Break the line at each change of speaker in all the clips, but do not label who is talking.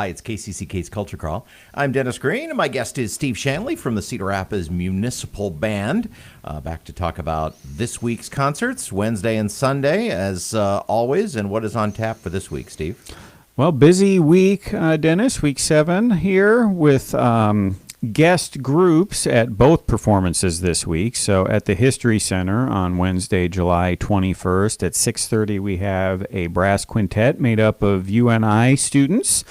Hi, it's KCCK's Culture Crawl. I'm Dennis Green, and my guest is Steve Shanley from the Cedar Rapids Municipal Band. Back to talk about this week's concerts, Wednesday and Sunday, as always. And what is on tap for this week, Steve?
Well, busy week, Dennis, week 7 here with guest groups at both performances this week. So at the History Center on Wednesday, July 21st at 6:30, we have a brass quintet made up of UNI students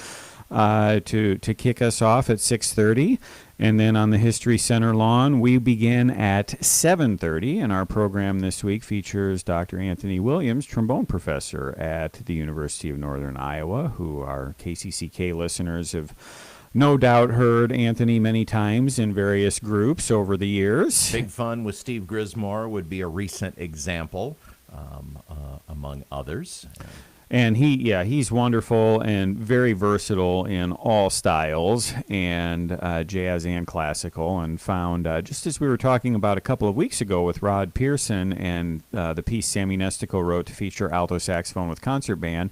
to kick us off at 6:30. And then on the History Center lawn, we begin at 7:30, and our program this week features Dr. Anthony Williams, trombone professor at the University of Northern Iowa, who our KCCK listeners have no doubt heard Anthony many times in various groups over the years.
Big Fun with Steve Grismore would be a recent example, among others.
And he's wonderful and very versatile in all styles, and jazz and classical, and found, just as we were talking about a couple of weeks ago with Rod Pearson and the piece Sammy Nestico wrote to feature alto saxophone with concert band,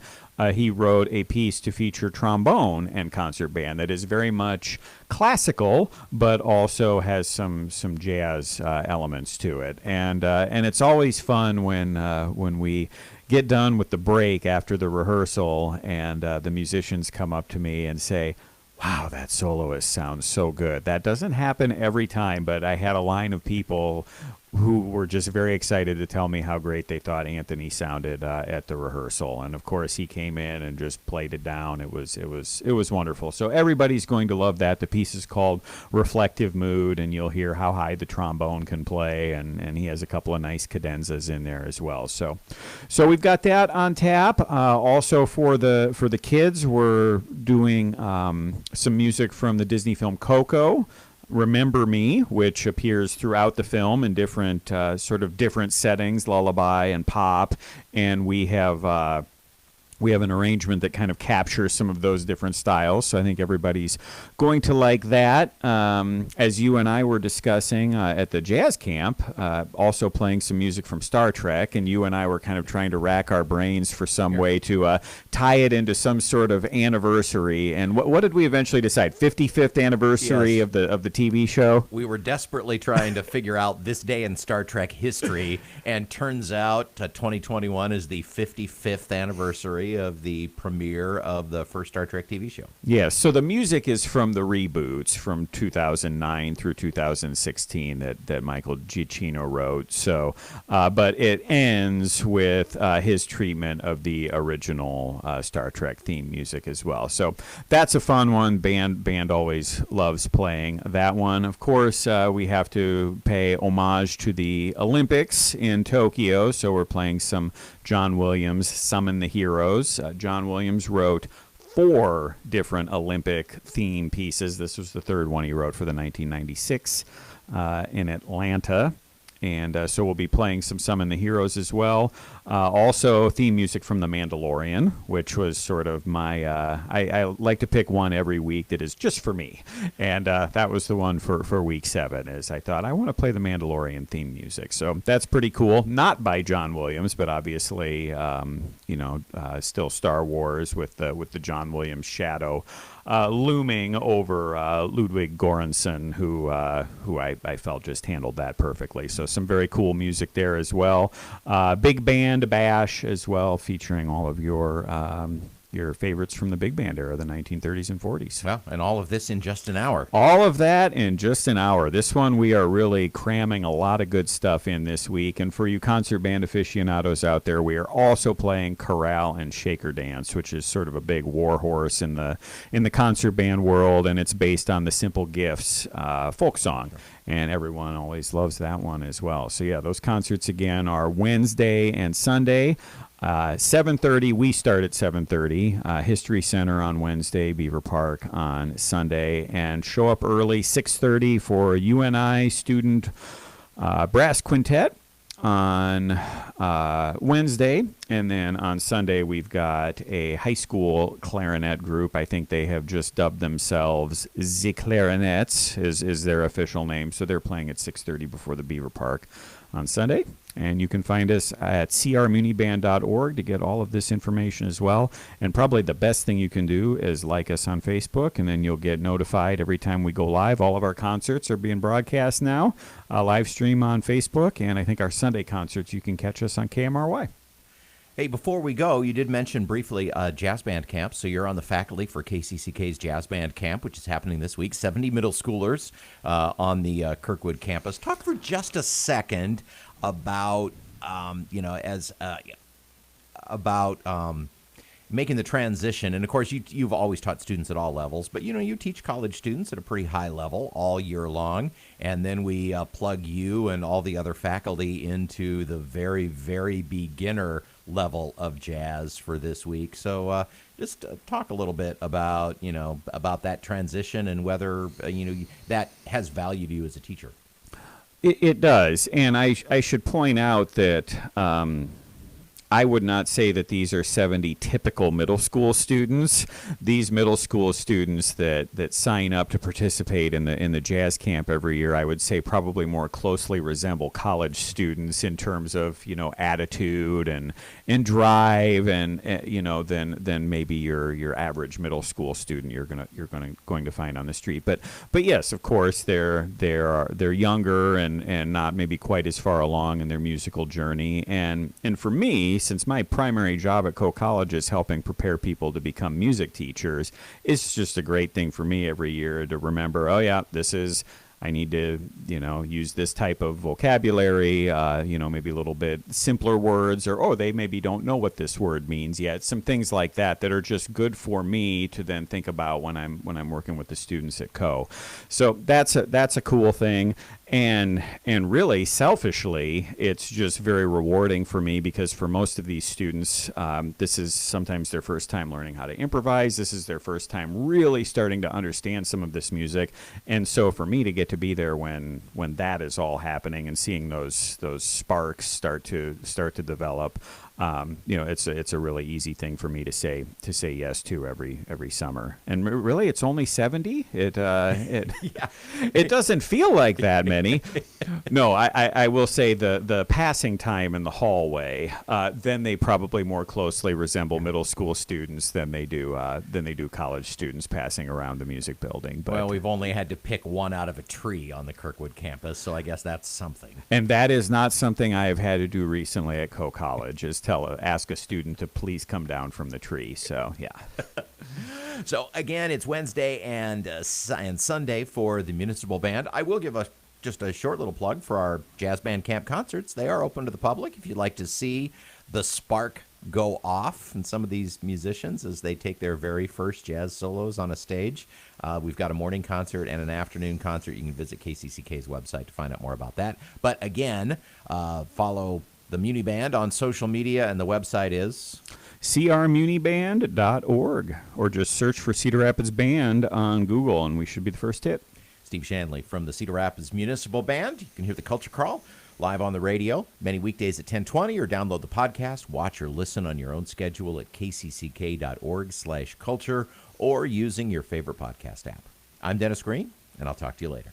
he wrote a piece to feature trombone and concert band that is very much classical, but also has some jazz elements to it. And it's always fun when we get done with the break after the rehearsal and the musicians come up to me and say, "Wow, that soloist sounds so good." That doesn't happen every time, but I had a line of people who were just very excited to tell me how great they thought Anthony sounded at the rehearsal. And of course, he came in and just played it down. It was wonderful. So everybody's going to love that. The piece is called Reflective Mood, and you'll hear how high the trombone can play, and he has a couple of nice cadenzas in there as well. So we've got that on tap. Also for the kids, we're doing some music from the Disney film Coco, Remember Me, which appears throughout the film in different different settings, lullaby and pop, and we have an arrangement that kind of captures some of those different styles, so I think everybody's going to like that. As you and I were discussing at the jazz camp, also playing some music from Star Trek, and you and I were kind of trying to rack our brains for some way to tie it into some sort of anniversary. And what did we eventually decide? 55th anniversary of the TV show?
We were desperately trying to figure out this day in Star Trek history, and turns out 2021 is the 55th anniversary of the premiere of the first Star Trek TV show.
Yes, so the music is from the reboots from 2009 through 2016 that Michael Giacchino wrote. So, but it ends with his treatment of the original Star Trek theme music as well. So that's a fun one. Band always loves playing that one. Of course, we have to pay homage to the Olympics in Tokyo. So we're playing some John Williams' Summon the Heroes. John Williams wrote 4 different Olympic theme pieces. This was the third one he wrote for the 1996 in Atlanta. And so we'll be playing some Summon the Heroes as well. Also theme music from The Mandalorian, which was sort of my, I like to pick one every week that is just for me. And that was the one for week 7, is I thought I want to play The Mandalorian theme music. So that's pretty cool. Not by John Williams, but obviously, still Star Wars with the John Williams shadow looming over Ludwig Göransson, who I felt just handled that perfectly. So some very cool music there as well. Big band bash as well, featuring all of your favorites from the big band era, the 1930s and 40s.
Well, and all of this in just an hour.
All of that in just an hour. This one, we are really cramming a lot of good stuff in this week. And for you concert band aficionados out there, we are also playing chorale and shaker dance, which is sort of a big war horse in the concert band world, and it's based on the Simple Gifts folk song. And everyone always loves that one as well. So yeah, those concerts again are Wednesday and Sunday. 7:30, we start at 7:30. History Center on Wednesday, Beaver Park on Sunday, and show up early, 6:30 for UNI student brass quintet on Wednesday, and then on Sunday we've got a high school clarinet group. I think they have just dubbed themselves the Clarinets is their official name, so they're playing at 6:30 before the Beaver Park on Sunday. And you can find us at crmuniband.org to get all of this information as well. And probably the best thing you can do is like us on Facebook, and then you'll get notified every time we go live. All of our concerts are being broadcast now, live stream on Facebook, and I think our Sunday concerts, you can catch us on KMRY.
Hey, before we go, you did mention briefly jazz band camp. So you're on the faculty for KCCK's Jazz Band Camp, which is happening this week. 70 middle schoolers on the Kirkwood campus. Talk for just a second about, making the transition. And, of course, you've always taught students at all levels. But, you teach college students at a pretty high level all year long. And then we plug you and all the other faculty into the very, very beginner level of jazz for this week. So just talk a little bit about, about that transition and whether, that has value to you as a teacher.
It does. And I should point out that I would not say that these are 70 typical middle school students. These middle school students that sign up to participate in the jazz camp every year, I would say probably more closely resemble college students in terms of, attitude and drive and than maybe your average middle school student you're going to find on the street. But yes, of course, they're younger and not maybe quite as far along in their musical journey. And for me, since my primary job at Coe College is helping prepare people to become music teachers, it's just a great thing for me every year to remember, I need to, use this type of vocabulary, maybe a little bit simpler words, or, they maybe don't know what this word means yet. Some things like that are just good for me to then think about when I'm working with the students at Coe. So that's a cool thing. And really, selfishly, it's just very rewarding for me because for most of these students, this is sometimes their first time learning how to improvise. This is their first time really starting to understand some of this music. And so for me to get to be there when that is all happening and seeing those sparks start to develop, it's a really easy thing for me to say yes to every summer. And really, it's only 70. It doesn't feel like that many. No, I will say the passing time in the hallway, then they probably more closely resemble middle school students than they do college students passing around the music building. But,
well, we've only had to pick one out of a tree on the Kirkwood campus, so I guess that's something.
And that is not something I have had to do recently at Coe College, is ask a student to please come down from the tree. So, yeah.
So, again, it's Wednesday and Sunday for the Municipal Band. I will give just a short little plug for our Jazz Band Camp concerts. They are open to the public if you'd like to see the spark go off in some of these musicians as they take their very first jazz solos on a stage. We've got a morning concert and an afternoon concert. You can visit KCCK's website to find out more about that. But again, follow the Muni Band on social media, and the website is
crmuniband.org, or just search for Cedar Rapids Band on Google, and we should be the first hit.
Steve Shanley from the Cedar Rapids Municipal Band. You can hear the Culture Crawl live on the radio many weekdays at 10:20, or download the podcast, watch or listen on your own schedule at kcck.org/culture, or using your favorite podcast app. I'm Dennis Green, and I'll talk to you later.